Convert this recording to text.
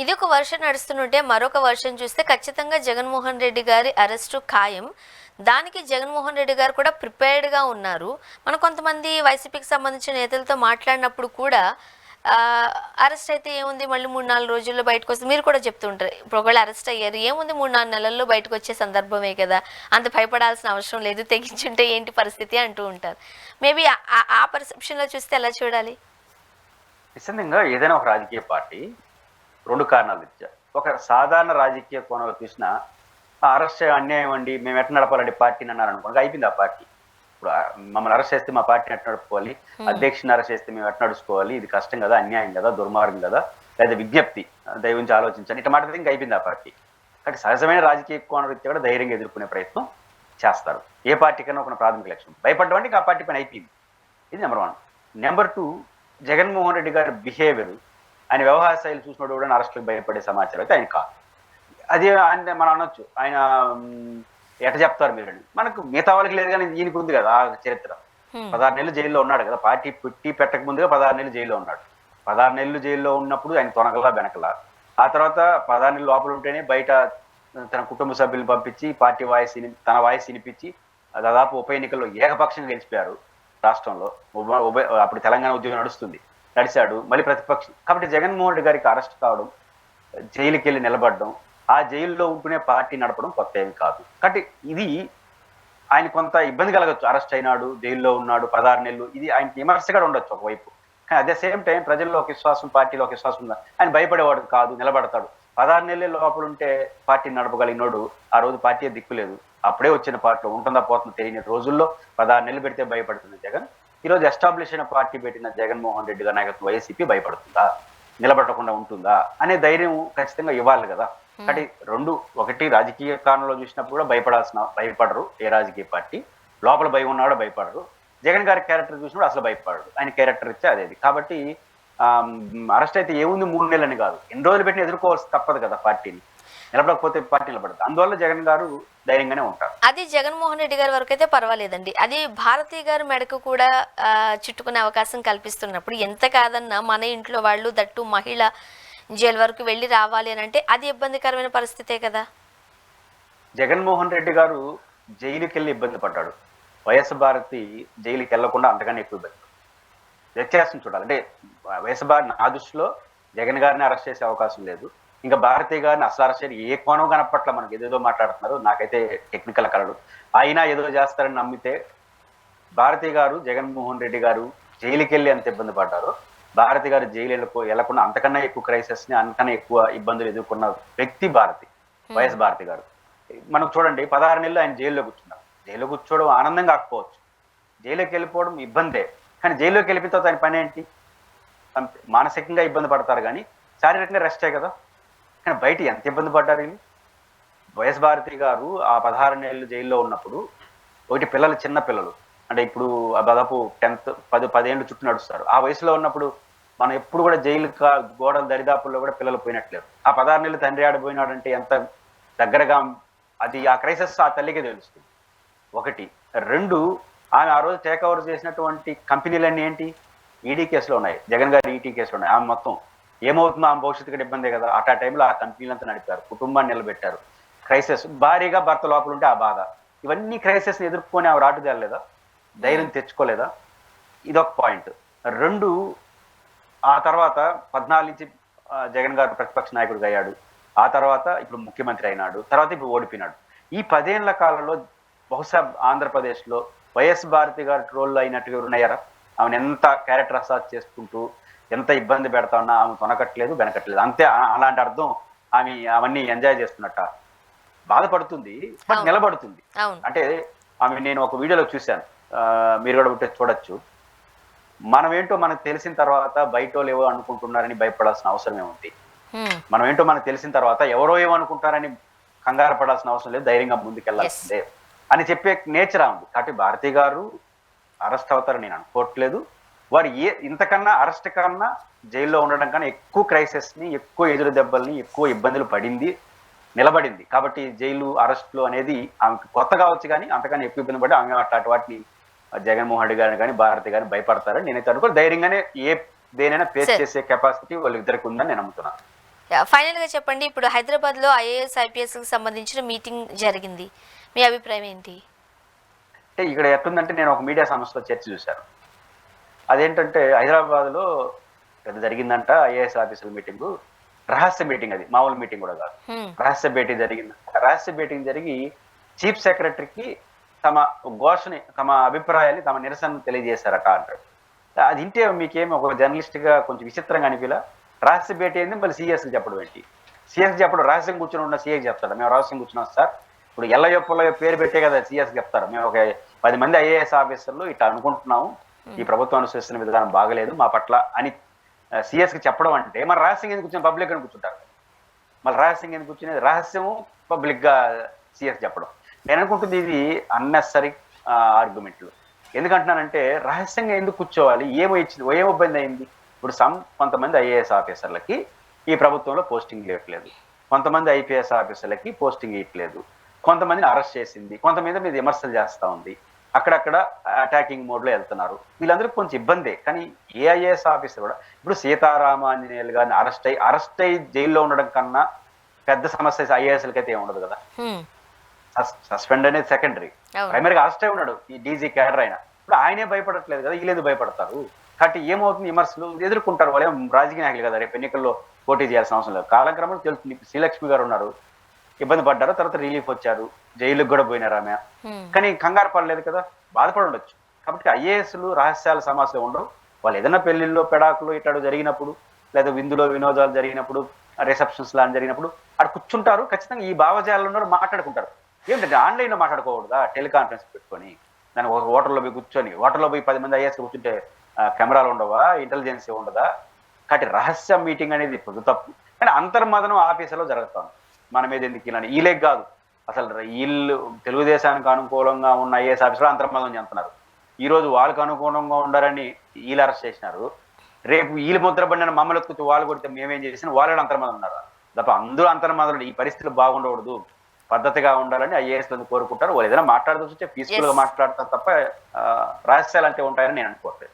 ఇది ఒక వర్షన్ నడుస్తుంటే మరొక వర్షన్ చూస్తే ఖచ్చితంగా జగన్మోహన్ రెడ్డి గారి అరెస్టు ఖాయం. దానికి జగన్మోహన్ రెడ్డి గారు కూడా ప్రిపేర్డ్గా ఉన్నారు. మనం కొంతమంది వైసీపీకి సంబంధించిన నేతలతో మాట్లాడినప్పుడు కూడా అరెస్ట్ అయితే ఏముంది, మళ్ళీ 3-4 రోజుల్లో బయటకు వస్తుంది. మీరు కూడా చెప్తుంటారు, ఇప్పుడు ఒకవేళ అరెస్ట్ అయ్యారు ఏముంది, 3-4 నెలల్లో బయటకు వచ్చే సందర్భమే కదా, అంత భయపడాల్సిన అవసరం లేదు, తెగించుంటే ఏంటి పరిస్థితి అంటూ ఉంటారు. మేబీ ఆ పర్సెప్షన్లో చూస్తే ఎలా చూడాలి? నిశ్చితంగా ఏదైనా ఒక రాజకీయ పార్టీ రెండు కారణాలు ఇచ్చారు. ఒక సాధారణ రాజకీయ కోణంలో చూసినా అరెస్ట్ అన్యాయం అండి, మేము ఎట్లా నడపాలండి పార్టీని అన్నారు అనుకోండి, అయిపోయింది ఆ పార్టీ. ఇప్పుడు మమ్మల్ని అరెస్ట్ చేస్తే మా పార్టీని ఎట్లా నడుపుకోవాలి, అధ్యక్షుని అరెస్ట్ చేస్తే మేము ఎట్లా నడుచుకోవాలి, ఇది కష్టం కదా, అన్యాయం కదా, దుర్మార్గం కదా, లేదా విజ్ఞప్తి దైవించి ఆలోచించండి, ఇట్లా మాట్లాడితే ఇంకా అయిపోయింది ఆ పార్టీ. కాబట్టి సహజమైన రాజకీయ కోణ రీత్యా కూడా ధైర్యంగా ఎదుర్కొనే ప్రయత్నం చేస్తారు. ఏ పార్టీకైనా ఒక ప్రాథమిక లక్ష్యం. భయపడ్డం అంటే ఆ పార్టీ పైన అయిపోయింది. ఇది నెంబర్ 1. నెంబర్ 2, జగన్మోహన్ రెడ్డి గారి బిహేవియర్, ఆయన వ్యవహార శైలి చూసినప్పుడు కూడా అరెస్టులకు భయపడే సమాచారం అయితే ఆయన కాదు. అది ఆయన మనం అనొచ్చు, ఆయన ఎట చెప్తారు మీరు, మనకు మిగతా వాళ్ళకి లేదు కానీ ఈయనకు ఉంది కదా ఆ చరిత్ర. 16 నెలలు జైల్లో ఉన్నాడు కదా, పార్టీ పెట్టి పెట్టక ముందుగా 16 నెలలు జైల్లో ఉన్నాడు. 16 నెలలు జైల్లో ఉన్నప్పుడు ఆయన తొనకలా బెనకలా, ఆ తర్వాత 16 నెలలు లోపల ఉంటేనే బయట తన కుటుంబ సభ్యులను పంపించి పార్టీ తన వాయిస్ వినిపించి దాదాపు ఉప ఎన్నికల్లో ఏకపక్షంగా గెలిచిపోయారు రాష్ట్రంలో. అప్పుడు తెలంగాణ ఉద్యమం నడిచాడు, మళ్ళీ ప్రతిపక్షం. కాబట్టి జగన్మోహన్ రెడ్డి గారికి అరెస్ట్ కావడం, జైలుకి వెళ్ళి నిలబడడం, ఆ జైల్లో ఉంటూనే పార్టీ నడపడం కొత్త ఏమి కాదు. కాబట్టి ఇది ఆయన కొంత ఇబ్బంది కలగచ్చు. అరెస్ట్ అయినాడు, జైల్లో ఉన్నాడు 16 నెలలు, ఇది ఆయనకి విమర్శగా ఉండొచ్చు ఒకవైపు. కానీ అదే సేమ్ టైం ప్రజల్లో ఒక విశ్వాసం, పార్టీలో ఒక విశ్వాసం ఉందా, ఆయన భయపడేవాడు కాదు, నిలబడతాడు. 16 నెలల లోపల ఉంటే పార్టీని నడపగలిగినోడు ఆ రోజు పార్టీ దిక్కులేదు, అప్పుడే వచ్చిన పార్టీలో ఉంటుందా పోతుందో తెలియని రోజుల్లో 16 నెలలు పెడితే భయపడుతుంది జగన్. ఈరోజు ఎస్టాబ్లిష్ అయిన పార్టీ పెట్టిన జగన్మోహన్ రెడ్డి గారి నాయకత్వం వైసీపీ భయపడుతుందా, నిలబడకుండా ఉంటుందా అనే ధైర్యం ఖచ్చితంగా ఇవ్వాలి కదా. కాబట్టి ఒకటి రాజకీయ కారణంలో చూసినప్పుడు కూడా భయపడరు ఏ రాజకీయ పార్టీ. లోపల భయం ఉన్నాడో భయపడరు. జగన్ గారి క్యారెక్టర్ చూసినప్పుడు అసలు భయపడరు, ఆయన క్యారెక్టర్ ఇచ్చే అదేది. కాబట్టి అరెస్ట్ అయితే ఏముంది 3 నెలలని కాదు, ఎన్ని రోజులు పెట్టిన ఎదుర్కోవాల్సి తప్పదు కదా పార్టీని. నిలబడకపోతే పార్టీ నిలబడదు. అందువల్ల జగన్ గారు ధైర్యంగానే ఉంటారు. అది జగన్మోహన్ రెడ్డి గారి వరకు అయితే పర్వాలేదండి. అది భారతీయ గారు మెడకు కూడా చుట్టుకునే అవకాశం కల్పిస్తున్నప్పుడు ఎంత కాదన్నా మన ఇంట్లో వాళ్ళు, దట్టు మహిళ, జైలు వరకు వెళ్ళి రావాలి అని అంటే అది ఇబ్బందికరమైన పరిస్థితే కదా. జగన్మోహన్ రెడ్డి గారు జైలుకి వెళ్ళి ఇబ్బంది పడ్డాడు, వైఎస్ భారతి జైలుకి వెళ్లకుండా అంతగానే ఎక్కువ ఇబ్బంది. వ్యత్యాసం చూడాలి. అంటే వైఎస్ భారతి నా దృష్టిలో జగన్ గారిని అరెస్ట్ చేసే అవకాశం లేదు, ఇంకా భారతీయ గారిని అసలు అరెస్ట్ చేయడం ఏ కోణం కనపట్ల. మనకి ఏదేదో మాట్లాడుతున్నారు, నాకైతే టెక్నికల్ కలడు. అయినా ఏదో చేస్తారని నమ్మితే భారతీయ గారు, జగన్మోహన్ రెడ్డి గారు జైలుకి వెళ్ళి ఎంత ఇబ్బంది పడ్డారో, భారతి గారు జైలు వెళ్లకుండా అంతకన్నా ఎక్కువ క్రైసిస్ ని, అంతకన్నా ఎక్కువ ఇబ్బందులు ఎదుర్కొన్న వ్యక్తి భారతి, వైఎస్ భారతి గారు. మనకు చూడండి 16 నెలలు ఆయన జైల్లో కూర్చున్నారు. జైల్లో కూర్చోవడం ఆనందంగా కాకపోవచ్చు, జైలుకి వెళ్ళిపోవడం ఇబ్బందే. కానీ జైల్లోకి వెళ్ళిపోయిన తర్వాత ఆయన పని ఏంటి? మానసికంగా ఇబ్బంది పడతారు కానీ శారీరకంగా రెస్టే కదా. కానీ బయట ఎంత ఇబ్బంది పడ్డారు వీళ్ళు. వైఎస్ భారతి గారు ఆ 16 నెలలు జైల్లో ఉన్నప్పుడు, ఒకటి పిల్లలు, చిన్న పిల్లలు, అంటే ఇప్పుడు దాదాపు 10 ఏళ్ళు చుట్టూ నడుస్తారు. ఆ వయసులో ఉన్నప్పుడు మనం ఎప్పుడు కూడా జైలు గోడల దరిదాపుల్లో కూడా పిల్లలు పోయినట్లేరు. ఆ 16 నెలలు తండ్రి ఆడిపోయినాడంటే ఎంత దగ్గరగా, అది ఆ క్రైసిస్ ఆ తల్లికే తెలుస్తుంది. 1. 2, ఆమె ఆ రోజు టేక్ ఓవర్ చేసినటువంటి కంపెనీలన్నీ ఏంటి? ఈడీ కేసులో ఉన్నాయి, జగన్ గారు ఈటీ కేసులో ఉన్నాయి. ఆమె మొత్తం ఏమవుతుందో ఆమె భవిష్యత్తు కూడా ఇబ్బందే కదా. ఆ టైంలో ఆ కంపెనీలంతా నడిపారు, కుటుంబాన్ని నిలబెట్టారు. క్రైసిస్, భారీగా భర్త లోపల ఉంటే ఆ బాధ, ఇవన్నీ క్రైసిస్ ఎదుర్కొని ఆమె రాటుదేలేదా, ధైర్యం తెచ్చుకోలేదా? ఇదొక పాయింట్. 2, ఆ తర్వాత 14 నుంచి జగన్ గారు ప్రతిపక్ష నాయకుడిగా అయ్యాడు. ఆ తర్వాత ఇప్పుడు ముఖ్యమంత్రి అయినాడు, తర్వాత ఇప్పుడు ఓడిపోయినాడు. ఈ 10 ఏళ్ల కాలంలో బహుశా ఆంధ్రప్రదేశ్లో వైఎస్ భారతి గారి ట్రోల్లో అయినట్టుగా ఉన్నాయారా? ఆమెను ఎంత క్యారెక్టర్ అసాజ్ చేసుకుంటూ ఎంత ఇబ్బంది పెడతా ఉన్నా ఆమె తొనకట్లేదు, వెనకట్లేదు. అంతే. అలాంటి అర్థం ఆమె అవన్నీ ఎంజాయ్ చేస్తున్నట్ట. బాధపడుతుంది, బట్ నిలబడుతుంది. అంటే ఆమె, నేను ఒక వీడియోలో చూశాను, మీరు కూడా ఉంటే చూడొచ్చు. మనం ఏంటో మనకు తెలిసిన తర్వాత బయట ఏవో అనుకుంటున్నారని భయపడాల్సిన అవసరం ఏముంది? మనం ఏంటో మనకు తెలిసిన తర్వాత ఎవరో ఏమో అనుకుంటారని కంగారు పడాల్సిన అవసరం లేదు, ధైర్యంగా ముందుకెళ్లాల్సిందే అని చెప్పే నేచర్ ఉంది. కాబట్టి భారతి గారు అరెస్ట్ అవుతారని నేను అనుకోవట్లేదు. వారు ఇంతకన్నా అరెస్ట్ కన్నా జైల్లో ఉండడం కన్నా ఎక్కువ క్రైసిస్ ని, ఎక్కువ ఎదురు దెబ్బల్ని, ఎక్కువ ఇబ్బందులు పడింది, నిలబడింది. కాబట్టి జైలు, అరెస్టులు అనేది ఆమెకు కొత్త కావచ్చు, కానీ అంతకన్నా ఎక్కువ ఇబ్బంది పడి ఆమె అట్లాంటి వాటిని జగన్మోహన్ రెడ్డి గారిని కానీ భారతి గారిని భయపడతారని నేనైతే అనుకో. ధైర్యంగానే దేనైనా ఫేస్ చేసే కెపాసిటీ వాళ్ళిద్దరికి ఉందని నేను నమ్ముతున్నాను. ఫైనల్గా చెప్పండి, ఇప్పుడు హైదరాబాద్లో ఐఏఎస్ ఐపీఎస్కి సంబంధించిన మీటింగ్ జరిగింది, మీ అభిప్రాయం ఏంటి? అంటే ఇక్కడ ఎట్లుందంటే నేను ఒక మీడియా సంస్థలో చర్చ చూశాను. అదేంటంటే హైదరాబాద్లో పెద్ద జరిగిందంట ఐఏఎస్ ఆఫీసర్ల మీటింగు, రహస్య మీటింగ్, అది మామూలు మీటింగ్ కూడా కాదు, రహస్య భేటీ జరిగిందంట. రహస్య మీటింగ్ జరిగి చీఫ్ సెక్రటరీకి తమ ఘోషని, తమ అభిప్రాయాన్ని, తమ నిరసన తెలియజేశారట అంటాడు. అది ఇంటే మీకేమి ఒక జర్నలిస్ట్ గా కొంచెం విచిత్రంగా అనిపిలా? రహస్య భేటీ ఏంది మళ్ళీ సీఎస్కి చెప్పడం ఏంటి? సీఎస్కి చెప్పడం, రహస్యం కూర్చొని ఉన్న సీఎస్కి చెప్తాడు మేము రహస్యం కూర్చున్నాం సార్, ఇప్పుడు ఎల్లయ్యో పుల్లయ్యో పేరు పెట్టే కదా సీఎస్కి చెప్తారు, మేము ఒక 10 మంది ఐఏఎస్ ఆఫీసర్లు ఇట్లా అనుకుంటున్నాము, ఈ ప్రభుత్వం అనుసరిస్తున్న విధానం బాగలేదు మా పట్ల అని సీఎస్కి చెప్పడం అంటే మరి రహస్యం ఎందుకు కూర్చొని పబ్లిక్ అని కూర్చుంటారు? మళ్ళీ రహస్యం ఎందుకు కూర్చునేది? రహస్యము పబ్లిక్ గా సీఎస్ చెప్పడం, నేను అనుకుంటుంది ఇది అన్నెసరీ ఆర్గ్యుమెంట్లు. ఎందుకంటున్నానంటే రహస్యంగా ఎందుకు కూర్చోవాలి? ఏమో ఇబ్బంది అయింది? ఇప్పుడు కొంతమంది ఐఏఎస్ ఆఫీసర్లకి ఈ ప్రభుత్వంలో పోస్టింగ్ ఇవ్వట్లేదు, కొంతమంది ఐపీఎస్ ఆఫీసర్లకి పోస్టింగ్ ఇవ్వట్లేదు, కొంతమందిని అరెస్ట్ చేసింది, కొంతమంది మీద విమర్శలు చేస్తూ ఉంది, అక్కడక్కడ అటాకింగ్ మోడ్లో వెళ్తున్నారు. వీళ్ళందరికీ కొంచెం ఇబ్బందే. కానీ ఏ ఐఏఎస్ ఆఫీసర్ కూడా ఇప్పుడు సీతారామాంజనేయులు గారిని అరెస్ట్ అయ్యి జైల్లో ఉండడం కన్నా పెద్ద సమస్య ఐఏఎస్లకి అయితే ఏముండదు కదా. సస్పెండ్ అనేది సెకండరీ, ప్రైమరీగా అరెస్ట్ అయి ఉన్నాడు ఈ డీజీ క్యాడర్ అయినా, ఇప్పుడు ఆయనే భయపడట్లేదు కదా, వీళ్ళేందుకు భయపడతారు? కాబట్టి ఏమవుతుంది, విమర్శలు ఎదుర్కొంటారు. వాళ్ళు ఏం రాజకీయ నాయకులు కదా, రేపు ఎన్నికల్లో పోటీ చేయాల్సిన అవసరం లేదు. కాలక్రమంలో తెలుస్తుంది. శ్రీలక్ష్మి గారు ఉన్నారు, ఇబ్బంది పడ్డారు, తర్వాత రిలీఫ్ వచ్చారు, జైలుకి కూడా పోయినారు ఆమె, కానీ కంగారు పడలేదు కదా, బాధపడి ఉండొచ్చు. కాబట్టి ఐఏఎస్లు రహస్యాల సమస్య ఉండవు. వాళ్ళు ఏదైనా పెళ్లిళ్ళు, పెడాకులు ఇట్లాడు జరిగినప్పుడు, లేదా విందులో వినోదాలు జరిగినప్పుడు, రిసెప్షన్స్ లాంటి జరిగినప్పుడు అక్కడ కూర్చుంటారు. ఖచ్చితంగా ఈ భావజాలంలో మాట్లాడుకుంటారు. ఏంటంటే ఆన్లైన్లో మాట్లాడుకోకూడదా? టెలికాన్ఫరెన్స్ పెట్టుకొని దాన్ని ఒక హోటల్లో పోయి కూర్చొని, హోటల్లో పోయి 10 మంది ఐఏఎస్ కూర్చుంటే కెమెరాలు ఉండవా, ఇంటెలిజెన్స్ ఉండదా? కాబట్టి రహస్య మీటింగ్ అనేది పొద్దు తప్పు. కానీ అంతర్మదనం ఆఫీసులో జరుగుతాను. మన మీద ఎందుకు ఇలా వీళ్ళే కాదు, అసలు వీళ్ళు తెలుగుదేశానికి అనుకూలంగా ఉన్న ఐఏఎస్ ఆఫీసులో అంతర్మదనం చెందుతున్నారు. ఈ రోజు వాళ్ళకు అనుకూలంగా ఉండాలని వీళ్ళు అరెస్ట్ చేసినారు, రేపు వీళ్ళు ముద్రపడిన మమ్మల్ని ఎత్తుకొచ్చి వాళ్ళు కొడితే మేమేం చేసినా వాళ్ళు అంతర్మదనం ఉన్నారు తప్ప అందరూ అంతర్మదనం. ఈ పరిస్థితులు బాగుండకూడదు, పద్ధతిగా ఉండాలని ఐఏఎస్లను కోరుకుంటారు. వాళ్ళు ఏదైనా మాట్లాడుతూ పీస్ఫుల్ గా మాట్లాడతారు తప్ప రహస్యాలు అంటే ఉంటాయని నేను అనుకోవట్లేదు.